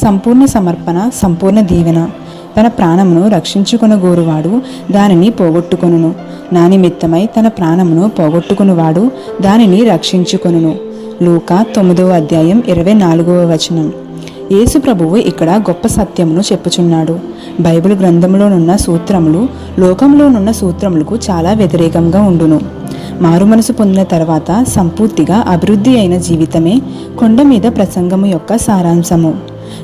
సంపూర్ణ సమర్పణ, సంపూర్ణ దీవెన. తన ప్రాణమును రక్షించుకొనగోరువాడు దానిని పోగొట్టుకొనును. నా నిమిత్తమై తన ప్రాణమును పోగొట్టుకునివాడు దానిని రక్షించుకొనును. లూకా 9వ అధ్యాయం 24వ వచనం. యేసు ప్రభువు ఇక్కడ గొప్ప సత్యమును చెప్పుచున్నాడు. బైబిల్ గ్రంథంలోనున్న సూత్రములు లోకంలోనున్న సూత్రములకు చాలా వ్యతిరేకంగా ఉండును. మారు మనసు పొందిన తర్వాత సంపూర్తిగా అభివృద్ధి అయిన జీవితమే కొండ మీద ప్రసంగము యొక్క సారాంశము.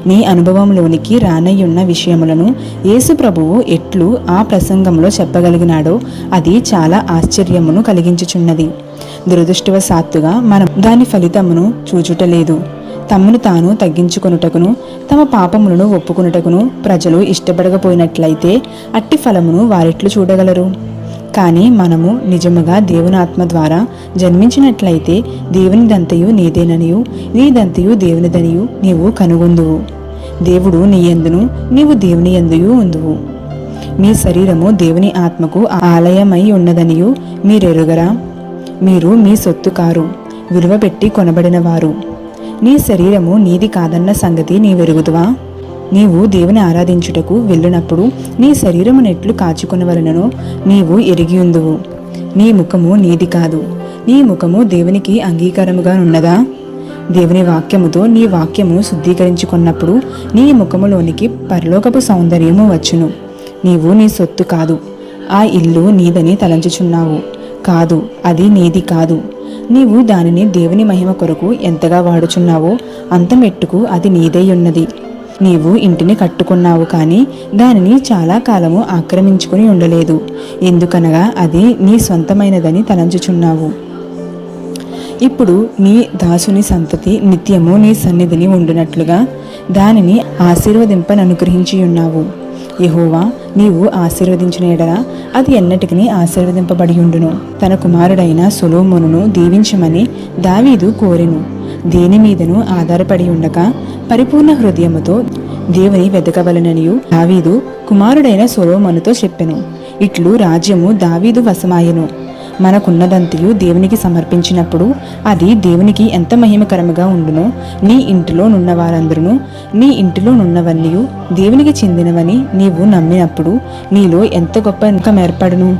నీ అనుభవంలోనికి రానయ్యున్న విషయములను యేసు ప్రభువు ఎట్లు ఆ ప్రసంగంలో చెప్పగలిగినాడో అది చాలా ఆశ్చర్యమును కలిగించుచున్నది. దురదృష్టవశాత్తుగా మనం దాని ఫలితమును చూచుటలేదు. తమను తాను తగ్గించుకొనుటకును తమ పాపములను ఒప్పుకొనుటకును ప్రజలు ఇష్టపడకపోయినట్లయితే అట్టి ఫలమును వారెట్లు చూడగలరు? కానీ మనము నిజముగా దేవుని ఆత్మ ద్వారా జన్మించినట్లయితే దేవునిదంతయు నీదేననియు నీదంతయు దేవునిదనియు నీవు కనుగొందువు. దేవుడు నీ యందును నీవు దేవుని యందుయు ఉందువు. మీ శరీరము దేవుని ఆత్మకు ఆలయమై ఉన్నదనియు మీరెరుగరా? మీరు మీ సొత్తు కారు, విలువ పెట్టి కొనబడిన వారు. నీ శరీరము నీది కాదన్న సంగతి నీవెరుగుదువా? నీవు దేవుని ఆరాధించుటకు వెళ్ళినప్పుడు నీ శరీరము నెట్లు కాచుకొనవలనో నీవు ఎరిగియుందువు. నీ ముఖము నీది కాదు, నీ ముఖము దేవునికి అంగీకారముగా ఉన్నదా? దేవుని వాక్యముతో నీ వాక్యమును శుద్ధీకరించుకున్నప్పుడు నీ ముఖములోనికి పరలోకపు సౌందర్యము వచ్చును. నీవు నీ సొత్తు కాదు. ఆ ఇల్లు నీదని తలంచుచున్నావు. కాదు, అది నీది కాదు. నీవు దానిని దేవుని మహిమ కొరకు ఎంతగా వాడుచున్నావో అంత మెట్టుకు అది నీదై ఉన్నది. నీవు ఇంటిని కట్టుకున్నావు, కానీ దానిని చాలా కాలము ఆక్రమించుకుని ఉండలేదు. ఎందుకనగా అది నీ సొంతమైనదని తలంచుచున్నావు. ఇప్పుడు నీ దాసుని సంతతి నిత్యము నీ సన్నిధిని ఉండునట్లుగా దానిని ఆశీర్వదింపననుగ్రహించి ఉన్నావు. యెహోవా, నీవు ఆశీర్వదించిన ఎడల అది ఎన్నటికీ ఆశీర్వదింపబడి ఉండును. తన కుమారుడైన సొలొమోనును దీవించమని దావీదు కోరెను. దేని మీదను ఆధారపడి ఉండక పరిపూర్ణ హృదయముతో దేవుని వెతకవలననియు దావీదు కుమారుడైన సొలొమోనుతో చెప్పెను. ఇట్లు రాజ్యము దావీదు వశమాయెను. మనకున్నదంతయు దేవునికి సమర్పించినప్పుడు అది దేవునికి ఎంత మహిమకరముగా ఉండునో, నీ ఇంటిలో నున్న వారందరూ నీ ఇంటిలో నున్నవన్నీ దేవునికి చెందినవని నీవు నమ్మినప్పుడు నీలో ఎంత గొప్ప నమ్మకం ఏర్పడును.